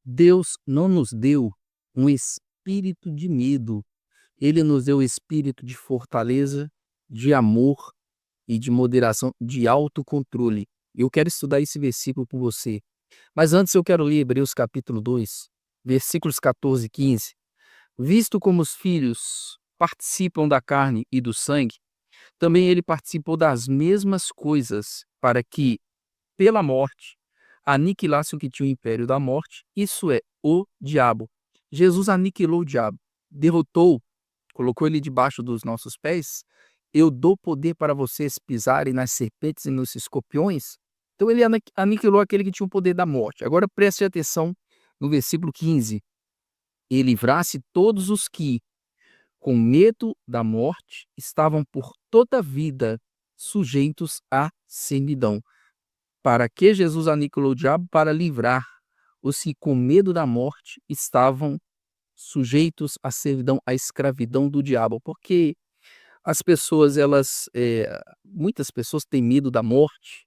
Deus não nos deu um espírito de medo, ele nos deu o espírito de fortaleza, de amor e de moderação, de autocontrole. Eu quero estudar esse versículo com você. Mas antes eu quero ler Hebreus capítulo 2, versículos 14 e 15. Visto como os filhos participam da carne e do sangue, também ele participou das mesmas coisas, para que, pela morte, aniquilasse o que tinha o império da morte, isso é, o diabo. Jesus aniquilou o diabo, derrotou, colocou ele debaixo dos nossos pés. Eu dou poder para vocês pisarem nas serpentes e nos escorpiões. Então ele aniquilou aquele que tinha o poder da morte. Agora preste atenção no versículo 15. E livrasse todos os que, com medo da morte, estavam por toda a vida sujeitos à servidão. Para que Jesus aniquilou o diabo? Para livrar os que, com medo da morte, estavam sujeitos à servidão, à escravidão do diabo. Porque as pessoas, muitas pessoas têm medo da morte,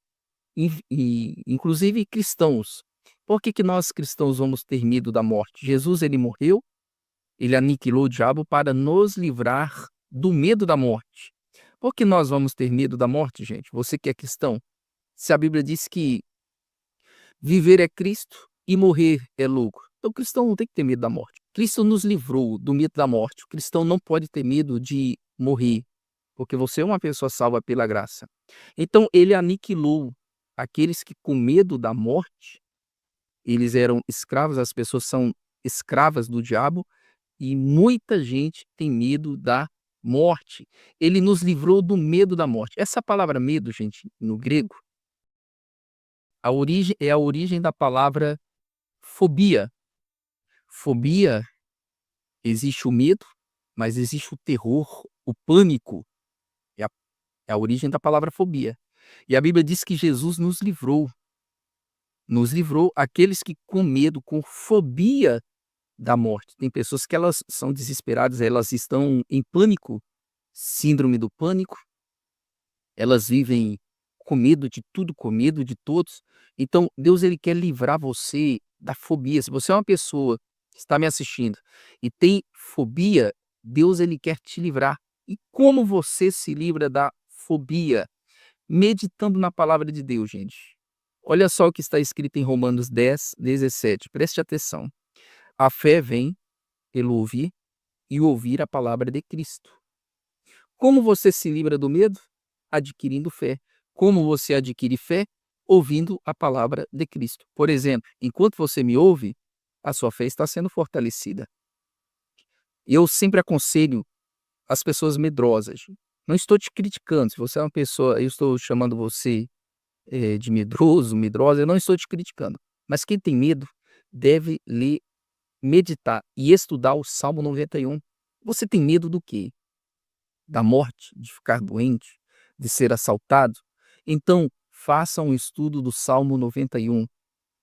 inclusive cristãos. Por que nós cristãos vamos ter medo da morte? Jesus, ele morreu, ele aniquilou o diabo para nos livrar do medo da morte. Por que nós vamos ter medo da morte, gente? Você que é cristão, se a Bíblia diz que viver é Cristo e morrer é lucro. Então o cristão não tem que ter medo da morte. Cristo nos livrou do medo da morte. O cristão não pode ter medo de morrer, porque você é uma pessoa salva pela graça. Então ele aniquilou aqueles que, com medo da morte, eles eram escravos, as pessoas são escravas do diabo, e muita gente tem medo da morte. Ele nos livrou do medo da morte. Essa palavra medo, gente, no grego, a origem da palavra fobia. Fobia, existe o medo, mas existe o terror, o pânico. É a origem da palavra fobia. E a Bíblia diz que Jesus nos livrou. Nos livrou aqueles que, com medo, com fobia da morte. Tem pessoas que elas são desesperadas, elas estão em pânico, síndrome do pânico. Elas vivem com medo de tudo, com medo de todos. Então, Deus, ele quer livrar você da fobia. Se você é uma pessoa que está me assistindo e tem fobia, Deus, ele quer te livrar. E como você se livra da fobia? Meditando na palavra de Deus, gente. Olha só o que está escrito em Romanos 10, 17. Preste atenção. A fé vem pelo ouvir e ouvir a palavra de Cristo. Como você se livra do medo? Adquirindo fé. Como você adquire fé? Ouvindo a palavra de Cristo. Por exemplo, enquanto você me ouve, a sua fé está sendo fortalecida. Eu sempre aconselho as pessoas medrosas. Não estou te criticando. Se você é uma pessoa, eu estou chamando você de medroso, medrosa, eu não estou te criticando. Mas quem tem medo deve ler, meditar e estudar o Salmo 91. Você tem medo do quê? Da morte, de ficar doente, de ser assaltado? Então, faça um estudo do Salmo 91.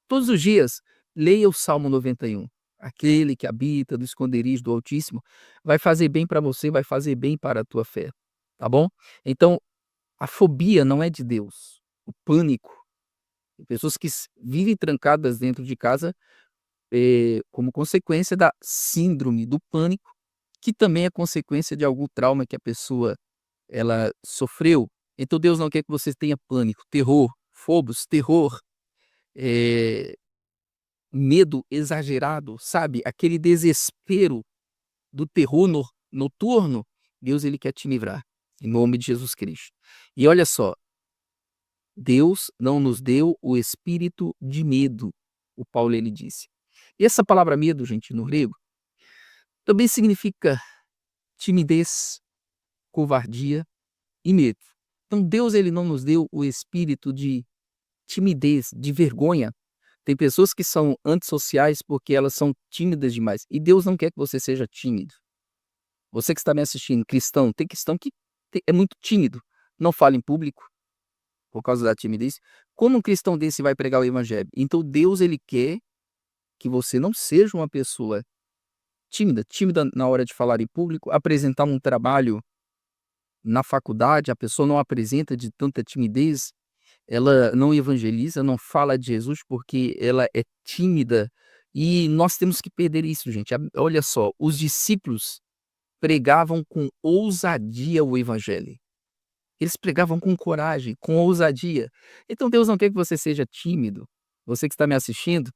Todos os dias, leia o Salmo 91. Aquele que habita no esconderijo do Altíssimo vai fazer bem para você, vai fazer bem para a tua fé, tá bom? Então, a fobia não é de Deus. O pânico. Tem pessoas que vivem trancadas dentro de casa como consequência da síndrome do pânico, que também é consequência de algum trauma que a pessoa ela sofreu. Então Deus não quer que você tenha pânico, terror, fobos, terror, eh, medo exagerado, sabe? Aquele desespero do terror noturno. Deus, ele quer te livrar, em nome de Jesus Cristo. E olha só, Deus não nos deu o espírito de medo, o Paulo ele disse. E essa palavra medo, gente, no grego, também significa timidez, covardia e medo. Então Deus, ele não nos deu o espírito de timidez, de vergonha. Tem pessoas que são antissociais porque elas são tímidas demais. E Deus não quer que você seja tímido. Você que está me assistindo, cristão, tem cristão que é muito tímido, não fala em público por causa da timidez. Como um cristão desse vai pregar o evangelho? Então Deus, ele quer que você não seja uma pessoa tímida na hora de falar em público, apresentar um trabalho na faculdade, a pessoa não apresenta de tanta timidez, ela não evangeliza, não fala de Jesus porque ela é tímida E nós temos que perder isso, gente. Olha só, os discípulos pregavam com ousadia o evangelho. Eles pregavam com coragem, com ousadia. Então Deus não quer que você seja tímido. Você que está me assistindo,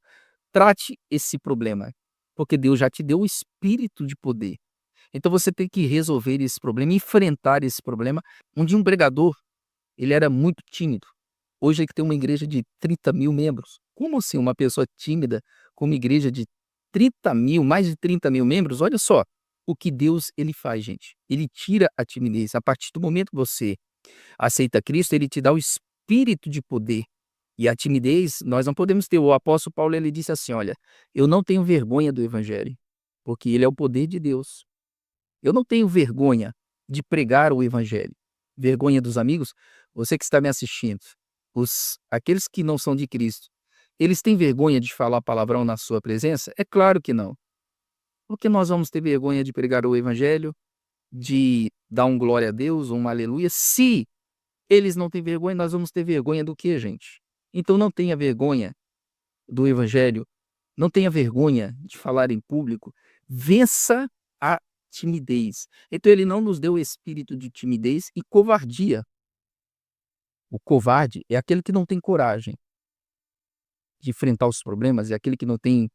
trate esse problema, porque Deus já te deu o espírito de poder. Então você tem que resolver esse problema, enfrentar esse problema. Um dia um pregador, ele era muito tímido. Hoje ele tem uma igreja de 30.000 membros. Como assim uma pessoa tímida com uma igreja de 30.000, mais de 30.000 membros? Olha só o que Deus ele faz, gente. Ele tira a timidez. A partir do momento que você aceita Cristo, ele te dá o espírito de poder. E a timidez, nós não podemos ter. O apóstolo Paulo ele disse assim: olha, eu não tenho vergonha do evangelho, porque ele é o poder de Deus. Eu não tenho vergonha de pregar o evangelho. Vergonha dos amigos? Você que está me assistindo, aqueles que não são de Cristo, eles têm vergonha de falar palavrão na sua presença? É claro que não. Porque nós vamos ter vergonha de pregar o evangelho, de dar um glória a Deus, um aleluia? Se eles não têm vergonha, nós vamos ter vergonha do quê, gente? Então não tenha vergonha do evangelho, não tenha vergonha de falar em público, vença a timidez. Então ele não nos deu o espírito de timidez e covardia. O covarde é aquele que não tem coragem de enfrentar os problemas, é aquele que não tem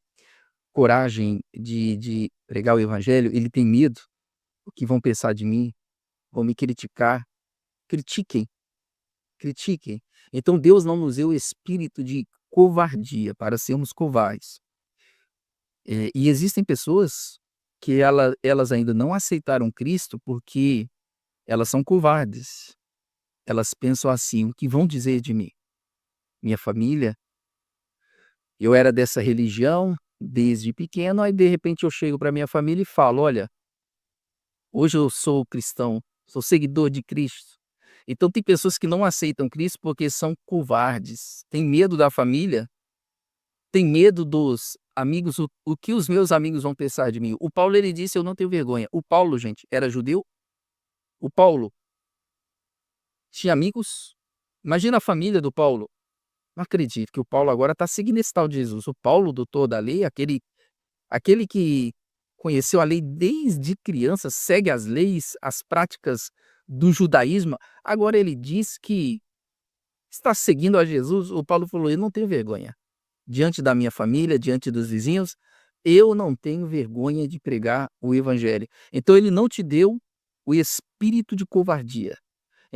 coragem de pregar o evangelho, ele tem medo. O que vão pensar de mim? Vão me criticar. Critiquem, critiquem. Então Deus não nos deu o espírito de covardia para sermos covardes. E existem pessoas que elas ainda não aceitaram Cristo porque elas são covardes. Elas pensam assim: o que vão dizer de mim? Minha família? Eu era dessa religião desde pequeno, aí de repente eu chego para minha família e falo: olha, hoje eu sou cristão, sou seguidor de Cristo. Então tem pessoas que não aceitam Cristo porque são covardes, têm medo da família, têm medo dos amigos, o que os meus amigos vão pensar de mim. O Paulo ele disse: eu não tenho vergonha. O Paulo, gente, era judeu. O Paulo tinha amigos. Imagina a família do Paulo. Não acredito que o Paulo agora está seguindo esse tal de Jesus. O Paulo, doutor da lei, aquele que conheceu a lei desde criança, segue as leis, as práticas do judaísmo, agora ele diz que está seguindo a Jesus. O Paulo falou: eu não tenho vergonha. Diante da minha família, diante dos vizinhos, eu não tenho vergonha de pregar o evangelho. Então ele não te deu o espírito de covardia.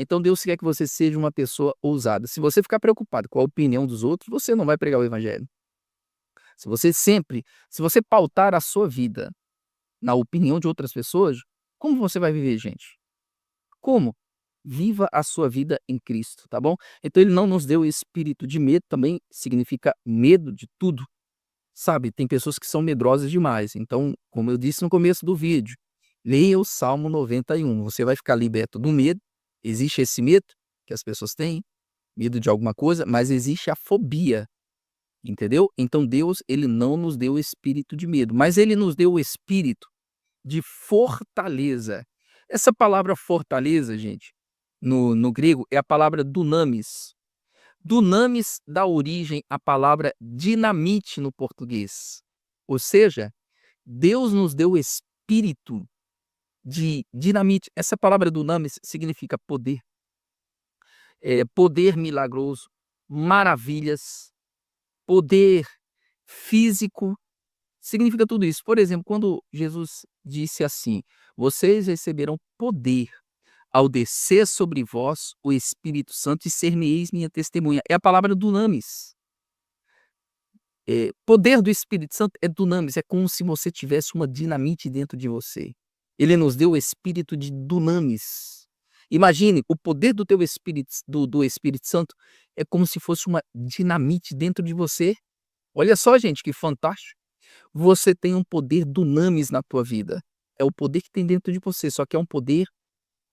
Então Deus quer que você seja uma pessoa ousada. Se você ficar preocupado com a opinião dos outros, você não vai pregar o evangelho. Se você pautar a sua vida na opinião de outras pessoas, como você vai viver, gente? Como? Viva a sua vida em Cristo, tá bom? Então ele não nos deu o espírito de medo, também significa medo de tudo. Sabe, tem pessoas que são medrosas demais. Então, como eu disse no começo do vídeo, leia o Salmo 91. Você vai ficar liberto do medo. Existe esse medo que as pessoas têm, medo de alguma coisa, mas existe a fobia. Entendeu? Então Deus, ele não nos deu o espírito de medo, mas ele nos deu o espírito de fortaleza. Essa palavra fortaleza, gente, no grego é a palavra dunamis. Dunamis dá origem à palavra dinamite no português. Ou seja, Deus nos deu o espírito de dinamite. Essa palavra dunamis significa poder, poder milagroso, maravilhas, poder físico, significa tudo isso. Por exemplo, quando Jesus disse assim: vocês receberão poder ao descer sobre vós o Espírito Santo e ser-me-eis minha testemunha. É a palavra dunamis. Poder do Espírito Santo é dunamis, é como se você tivesse uma dinamite dentro de você. Ele nos deu o espírito de dunamis. Imagine, o poder do teu Espírito, do Espírito Santo é como se fosse uma dinamite dentro de você. Olha só, gente, que fantástico. Você tem um poder dunamis na tua vida. É o poder que tem dentro de você, só que é um poder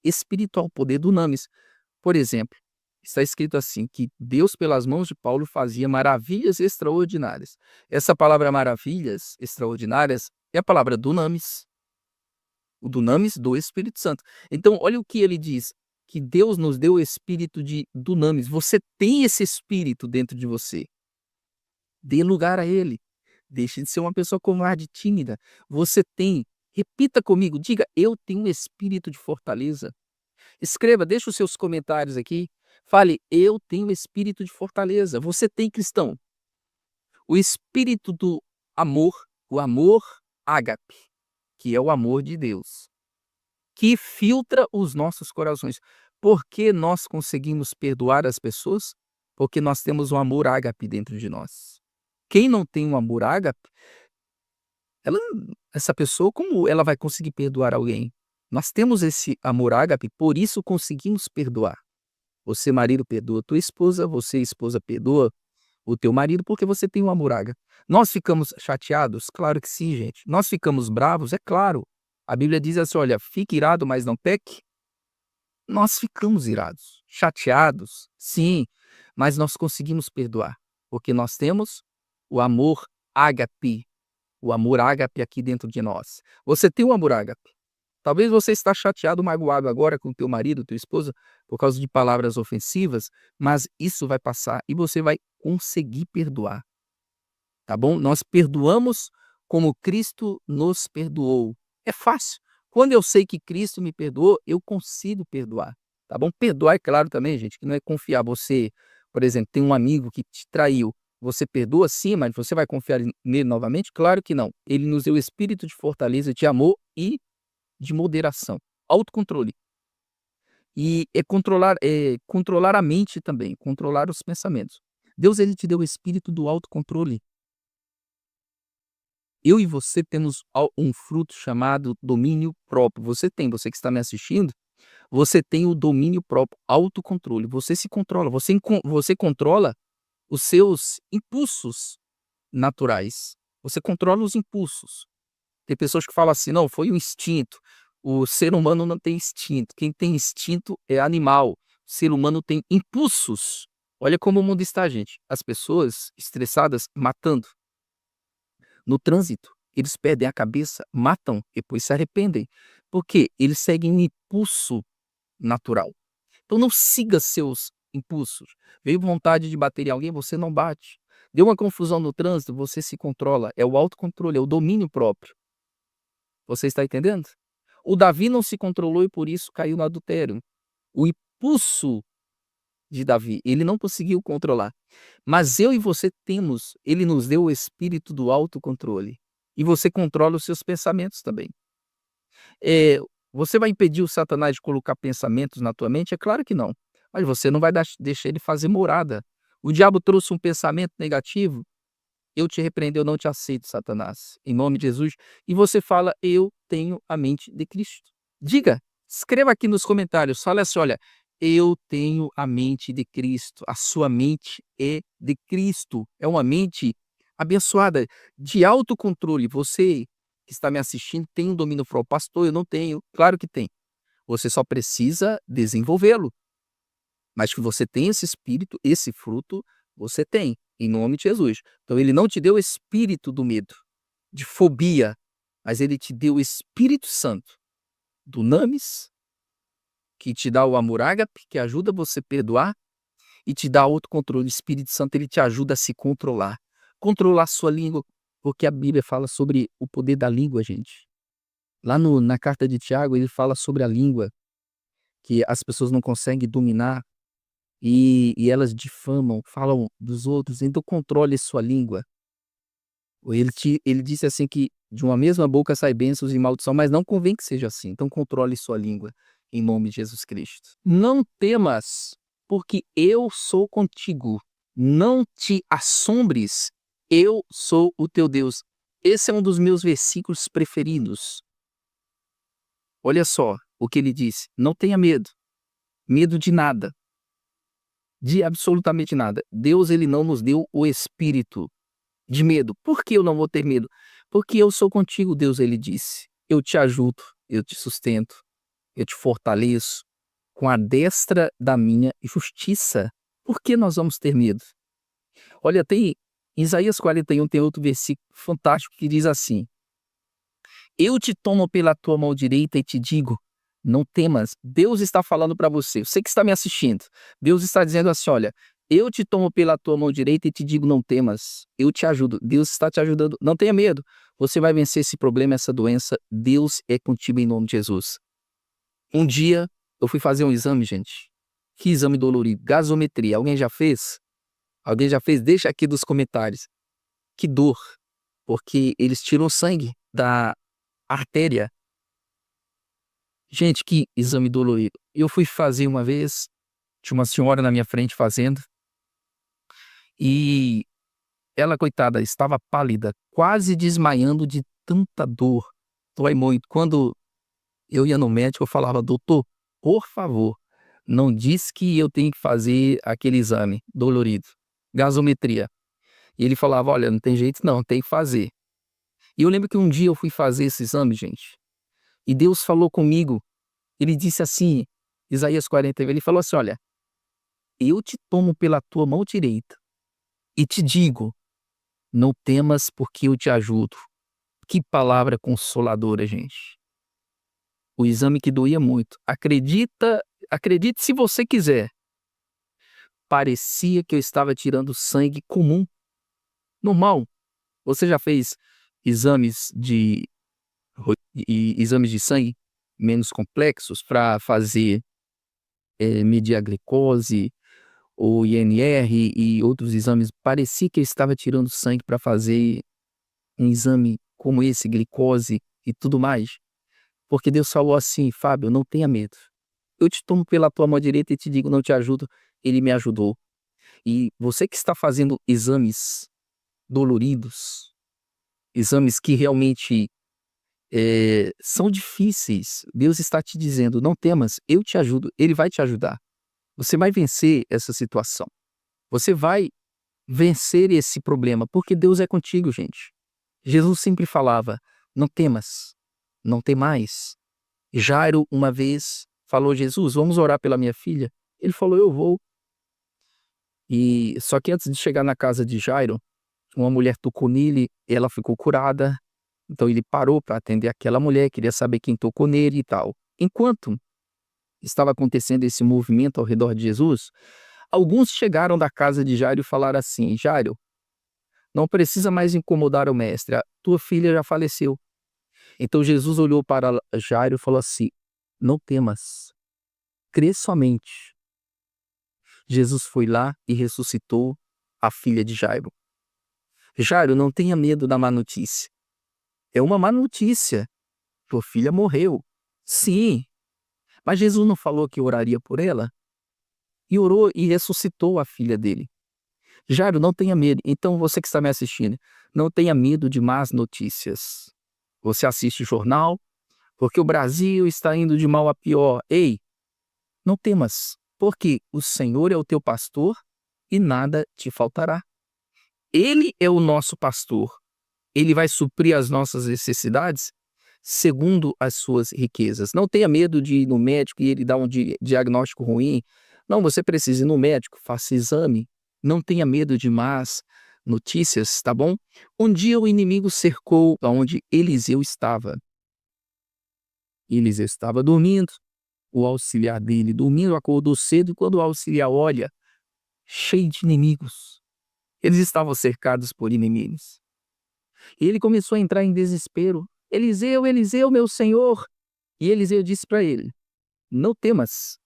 espiritual, poder dunamis. Por exemplo, está escrito assim, que Deus, pelas mãos de Paulo, fazia maravilhas extraordinárias. Essa palavra maravilhas extraordinárias é a palavra dunamis. O dunamis do Espírito Santo. Então, olha o que ele diz, que Deus nos deu o espírito de dunamis. Você tem esse espírito dentro de você. Dê lugar a ele. Deixe de ser uma pessoa covarde, tímida. Você tem, repita comigo, diga: "Eu tenho um espírito de fortaleza". Escreva, deixe os seus comentários aqui. Fale: "Eu tenho espírito de fortaleza". Você tem, cristão, o espírito do amor, o amor ágape, que é o amor de Deus, que filtra os nossos corações. Por que nós conseguimos perdoar as pessoas? Porque nós temos o amor ágape dentro de nós. Quem não tem um amor ágape, ela essa pessoa, como ela vai conseguir perdoar alguém? Nós temos esse amor ágape, por isso conseguimos perdoar. Você, marido, perdoa a tua esposa, você, esposa, perdoa o teu marido, porque você tem um amor ágape. Nós ficamos chateados? Claro que sim, gente. Nós ficamos bravos? É claro. A Bíblia diz assim: "Olha, fique irado, mas não peque". Nós ficamos irados, chateados, sim, mas nós conseguimos perdoar, porque nós temos o amor ágape, o amor ágape aqui dentro de nós. Você tem o amor ágape. Talvez você está chateado, magoado agora com teu marido, tua esposa, por causa de palavras ofensivas, mas isso vai passar e você vai conseguir perdoar, tá bom? Nós perdoamos como Cristo nos perdoou. É fácil. Quando eu sei que Cristo me perdoou, eu consigo perdoar, tá bom? Perdoar, é claro também, gente, que não é confiar. Você, por exemplo, tem um amigo que te traiu, você perdoa sim, mas você vai confiar nele novamente? Claro que não. Ele nos deu espírito de fortaleza, de amor e de moderação, autocontrole. E controlar a mente também, controlar os pensamentos. Deus, ele te deu o espírito do autocontrole. Eu e você temos um fruto chamado domínio próprio. Você que está me assistindo, você tem o domínio próprio, autocontrole. Você se controla, você controla os seus impulsos naturais. Você controla os impulsos. Tem pessoas que falam assim: "Não, foi o instinto". O ser humano não tem instinto, quem tem instinto é animal. O ser humano tem impulsos. Olha como o mundo está, gente. As pessoas estressadas matando. No trânsito, eles perdem a cabeça, matam, depois se arrependem. Por quê? Eles seguem um impulso natural. Então não siga seus impulsos. Veio vontade de bater em alguém, você não bate. Deu uma confusão no trânsito, você se controla. É o autocontrole, é o domínio próprio. Você está entendendo? O Davi não se controlou e por isso caiu no adultério. O impulso de Davi, ele não conseguiu controlar. Mas eu e você temos, ele nos deu o espírito do autocontrole. E você controla os seus pensamentos também. Eh, Você vai impedir o Satanás de colocar pensamentos na tua mente? É claro que não. Mas você não vai deixar ele fazer morada. O diabo trouxe um pensamento negativo, eu te repreendo, eu não te aceito, Satanás, em nome de Jesus. E você fala: "Eu tenho a mente de Cristo". Diga, escreva aqui nos comentários, fala assim: "Olha, eu tenho a mente de Cristo". A sua mente é de Cristo, é uma mente abençoada, de autocontrole. Você que está me assistindo tem um domínio próprio. "Pastor, eu não tenho". Claro que tem, você só precisa desenvolvê-lo. Mas que você tem esse espírito, esse fruto, você tem, em nome de Jesus. Então ele não te deu o espírito do medo, de fobia, mas ele te deu o Espírito Santo, dunamis, que te dá o amor ágape, que ajuda você a perdoar, e te dá autocontrole. O Espírito Santo, ele te ajuda a se controlar. Controlar a sua língua, porque a Bíblia fala sobre o poder da língua, gente. Lá na carta de Tiago, ele fala sobre a língua, que as pessoas não conseguem dominar. E elas difamam, falam dos outros, então controle sua língua. Ele disse assim que de uma mesma boca sai bênçãos e maldição, mas não convém que seja assim, então controle sua língua, em nome de Jesus Cristo. Não temas, porque eu sou contigo. Não te assombres, eu sou o teu Deus. Esse é um dos meus versículos preferidos. Olha só o que ele disse: não tenha medo, medo de nada. De absolutamente nada. Deus, ele não nos deu o espírito de medo. Por que eu não vou ter medo? Porque eu sou contigo, Deus, ele disse. Eu te ajudo, eu te sustento, eu te fortaleço com a destra da minha justiça. Por que nós vamos ter medo? Olha, tem em Isaías 41 tem outro versículo fantástico que diz assim: "Eu te tomo pela tua mão direita e te digo, não temas". Deus está falando para você que está me assistindo. Deus está dizendo assim: "Olha, Eu te tomo pela tua mão direita e te digo, não temas, eu te ajudo. Deus está te ajudando, não tenha medo. Você vai vencer esse problema, essa doença. Deus é contigo em nome de Jesus. Um dia eu fui fazer um exame, gente. Que exame dolorido, gasometria. Alguém já fez? Alguém já fez? Deixa aqui nos comentários. Que dor, porque eles tiram sangue da artéria. Gente, que exame dolorido. Eu fui fazer uma vez, tinha uma senhora na minha frente fazendo, e ela, coitada, estava pálida, quase desmaiando de tanta dor. Dói muito. Quando eu ia no médico, eu falava, doutor, por favor, não diz que eu tenho que fazer aquele exame dolorido, gasometria. E ele falava, olha, não tem jeito não, tem que fazer. E eu lembro que um dia eu fui fazer esse exame, gente, e Deus falou comigo, ele disse assim, Isaías 40, ele falou assim, olha, eu te tomo pela tua mão direita e te digo, não temas porque eu te ajudo. Que palavra consoladora, gente. O exame que doía muito. Acredite se você quiser. Parecia que eu estava tirando sangue comum, normal. Você já fez exames exames de sangue menos complexos para fazer medir a glicose, o INR e outros exames? Parecia que eu estava tirando sangue para fazer um exame como esse, glicose e tudo mais. Porque Deus falou assim, Fábio, não tenha medo. Eu te tomo pela tua mão direita e te digo, não te ajudo. Ele me ajudou. E você que está fazendo exames doloridos, exames que realmente são difíceis, Deus está te dizendo, não temas, eu te ajudo, Ele vai te ajudar. Você vai vencer essa situação. Você vai vencer esse problema, porque Deus é contigo, gente. Jesus sempre falava, não temas, não temais. Jairo, uma vez, falou, Jesus, vamos orar pela minha filha? Ele falou, eu vou. E só que antes de chegar na casa de Jairo, uma mulher tocou nele, ela ficou curada. Então ele parou para atender aquela mulher, queria saber quem tocou nele e tal. Enquanto estava acontecendo esse movimento ao redor de Jesus, alguns chegaram da casa de Jairo e falaram assim, Jairo, não precisa mais incomodar o mestre, a tua filha já faleceu. Então Jesus olhou para Jairo e falou assim, não temas, crê somente. Jesus foi lá e ressuscitou a filha de Jairo. Jairo, não tenha medo da má notícia. É uma má notícia. Tua filha morreu. Sim, mas Jesus não falou que oraria por ela? E orou e ressuscitou a filha dele. Jairo, não tenha medo. Então você que está me assistindo, não tenha medo de más notícias. Você assiste jornal, porque o Brasil está indo de mal a pior. Ei, não temas, porque o Senhor é o teu pastor e nada te faltará. Ele é o nosso pastor. Ele vai suprir as nossas necessidades segundo as suas riquezas. Não tenha medo de ir no médico e ele dar um diagnóstico ruim. Não, você precisa ir no médico, faça exame. Não tenha medo de más notícias, tá bom? Um dia o inimigo cercou onde Eliseu estava. Eliseu estava dormindo, o auxiliar dele dormindo, acordou cedo, e quando o auxiliar olha, cheio de inimigos. Eles estavam cercados por inimigos. E ele começou a entrar em desespero. Eliseu, Eliseu, meu senhor. E Eliseu disse para ele, não temas,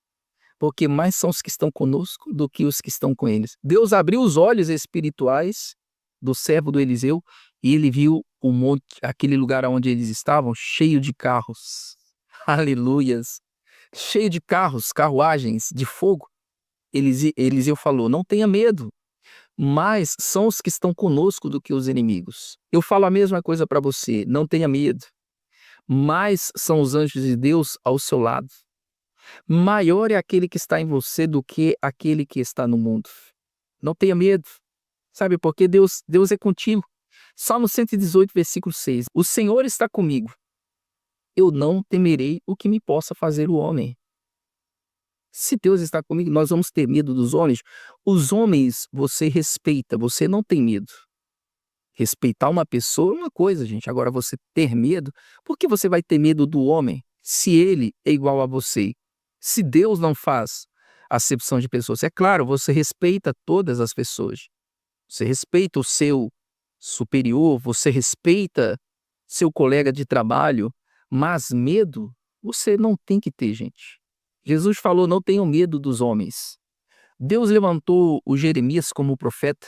porque mais são os que estão conosco do que os que estão com eles. Deus abriu os olhos espirituais do servo do Eliseu e ele viu o monte, aquele lugar onde eles estavam, cheio de carros. Aleluias! Cheio de carros, carruagens de fogo. Eliseu falou, não tenha medo, mais são os que estão conosco do que os inimigos. Eu falo a mesma coisa para você, não tenha medo. Mais são os anjos de Deus ao seu lado. Maior é aquele que está em você do que aquele que está no mundo. Não tenha medo. Sabe por quê? Deus é contigo. Salmo 118, versículo 6. O Senhor está comigo. Eu não temerei o que me possa fazer o homem. Se Deus está comigo, nós vamos ter medo dos homens. Os homens você respeita, você não tem medo. Respeitar uma pessoa é uma coisa, gente. Agora você ter medo, por que você vai ter medo do homem se ele é igual a você? Se Deus não faz acepção de pessoas. É claro, você respeita todas as pessoas. Você respeita o seu superior, você respeita seu colega de trabalho, mas medo você não tem que ter, gente. Jesus falou: não tenham medo dos homens. Deus levantou o Jeremias como profeta.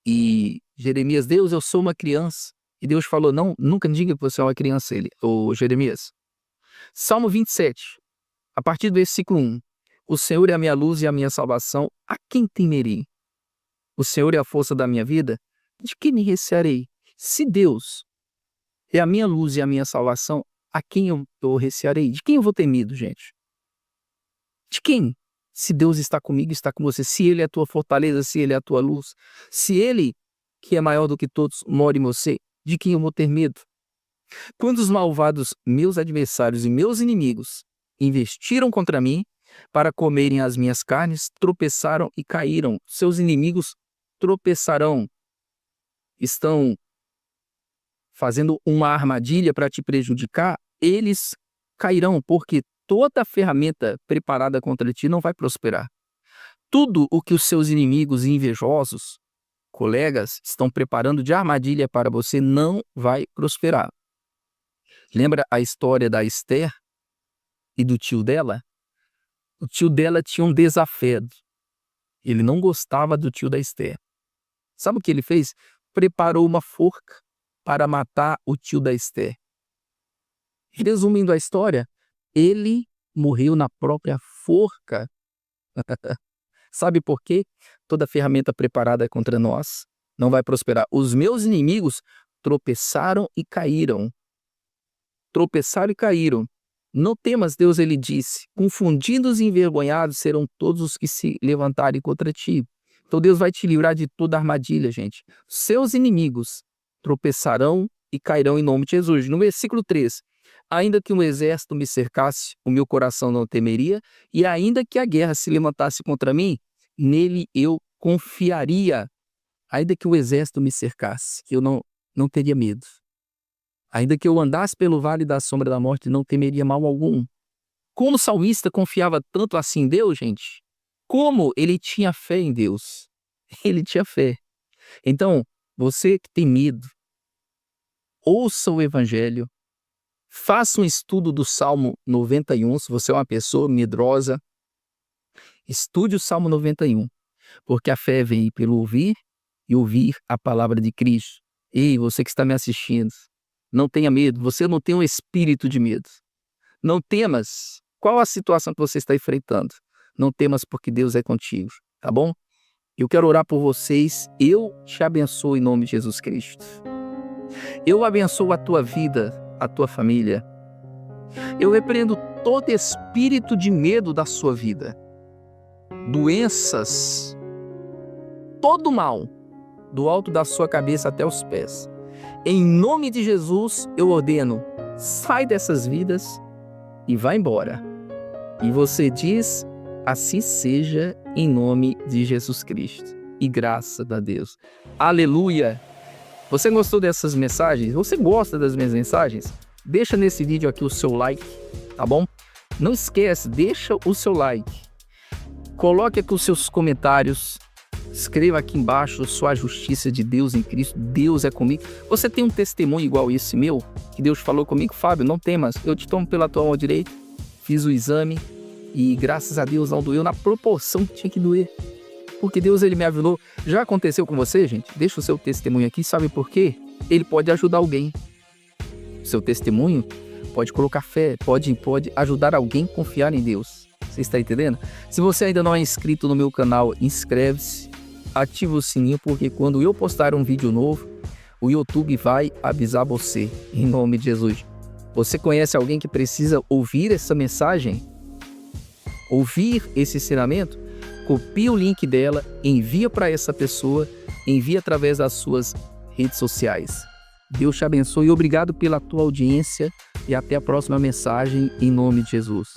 E Jeremias: Deus, eu sou uma criança. E Deus falou: não, nunca diga que você é uma criança, ô Jeremias. Salmo 27, a partir do versículo 1. O Senhor é a minha luz e a minha salvação, a quem temerei? O Senhor é a força da minha vida, de quem me recearei? Se Deus é a minha luz e a minha salvação, a quem eu recearei? De quem eu vou ter medo, gente? De quem? Se Deus está comigo, está com você. Se Ele é a tua fortaleza, se Ele é a tua luz. Se Ele, que é maior do que todos, mora em você, de quem eu vou ter medo? Quando os malvados, meus adversários e meus inimigos, investiram contra mim para comerem as minhas carnes, tropeçaram e caíram. Seus inimigos tropeçarão. Estão fazendo uma armadilha para te prejudicar, eles cairão, porque toda ferramenta preparada contra ti não vai prosperar. Tudo o que os seus inimigos e invejosos, colegas, estão preparando de armadilha para você não vai prosperar. Lembra a história da Esther e do tio dela? O tio dela tinha um desafeto. Ele não gostava do tio da Esther. Sabe o que ele fez? Preparou uma forca para matar o tio da Esther. Resumindo a história, ele morreu na própria forca. Sabe por quê? Toda ferramenta preparada contra nós não vai prosperar. Os meus inimigos tropeçaram e caíram. Tropeçaram e caíram. Não temas, Deus, ele disse, confundidos e envergonhados serão todos os que se levantarem contra ti. Então Deus vai te livrar de toda armadilha, gente. Seus inimigos tropeçarão e cairão em nome de Jesus. No versículo 3, ainda que um exército me cercasse, o meu coração não temeria, e ainda que a guerra se levantasse contra mim, nele eu confiaria. Ainda que o exército me cercasse, eu não teria medo. Ainda que eu andasse pelo vale da sombra da morte, não temeria mal algum. Como o salmista confiava tanto assim em Deus, gente? Como ele tinha fé em Deus? Ele tinha fé. Então, você que tem medo, ouça o Evangelho, faça um estudo do Salmo 91, se você é uma pessoa medrosa, estude o Salmo 91, porque a fé vem pelo ouvir e ouvir a palavra de Cristo. Ei, você que está me assistindo, não tenha medo, você não tem um espírito de medo. Não temas. Qual a situação que você está enfrentando? Não temas, porque Deus é contigo, tá bom? Eu quero orar por vocês. Eu te abençoo em nome de Jesus Cristo. Eu abençoo a tua vida, a tua família. Eu repreendo todo espírito de medo da sua vida. Doenças, todo mal, do alto da sua cabeça até os pés. Em nome de Jesus, eu ordeno, sai dessas vidas e vai embora. E você diz, assim seja, em nome de Jesus Cristo. E graças a Deus. Aleluia! Você gostou dessas mensagens? Você gosta das minhas mensagens? Deixa nesse vídeo aqui o seu like, tá bom? Não esquece, deixa o seu like. Coloque aqui os seus comentários. Escreva aqui embaixo sua justiça de Deus em Cristo. Deus é comigo. Você tem um testemunho igual esse meu? Que Deus falou comigo? Fábio, não temas. Eu te tomo pela tua mão direita. Fiz o exame. E graças a Deus não doeu na proporção que tinha que doer. Porque Deus, ele me ajudou. Já aconteceu com você, gente? Deixa o seu testemunho aqui. Sabe por quê? Ele pode ajudar alguém. O seu testemunho pode colocar fé. Pode ajudar alguém a confiar em Deus. Você está entendendo? Se você ainda não é inscrito no meu canal, inscreve-se. Ativa o sininho, porque quando eu postar um vídeo novo, o YouTube vai avisar você, em nome de Jesus. Você conhece alguém que precisa ouvir essa mensagem? Ouvir esse ensinamento? Copia o link dela, envia para essa pessoa, envia através das suas redes sociais. Deus te abençoe e obrigado pela tua audiência e até a próxima mensagem, em nome de Jesus.